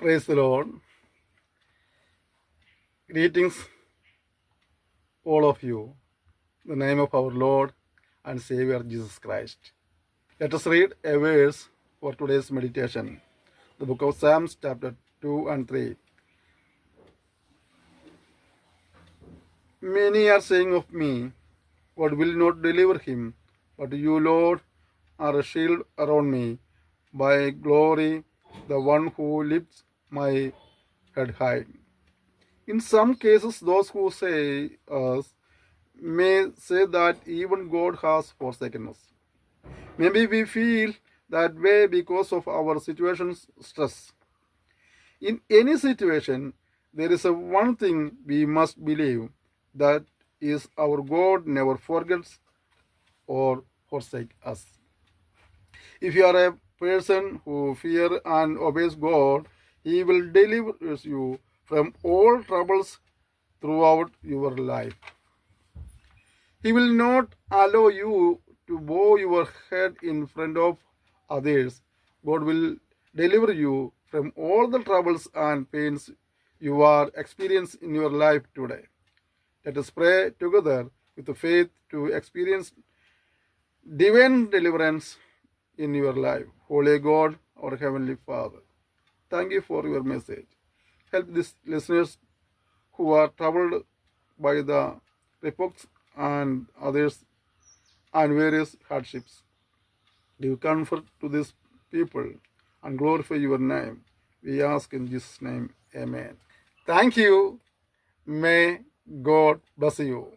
Praise the Lord. Greetings, all of you, in the name of our Lord and Savior Jesus Christ. Let us read a verse for today's meditation. The book of Psalms, chapter 2 and 3. Many are saying of me, God will not deliver him, but you, Lord, are a shield around me. By glory, the one who lifts my head high. In some cases, those who say us may say that even God has forsaken us. Maybe we feel that way because of our situation's stress. In any situation, there is a one thing we must believe, that is our God never forgets or forsakes us. If you are a person who fears and obeys God, He will deliver you from all troubles throughout your life. He will not allow you to bow your head in front of others. God will deliver you from all the troubles and pains you are experiencing in your life today. Let us pray together with the faith to experience divine deliverance in your life. Holy God, our Heavenly Father, thank you for your message. Help these listeners who are troubled by the reports and others and various hardships. Give comfort to these people and glorify your name. We ask in Jesus' name. Amen. Thank you. May God bless you.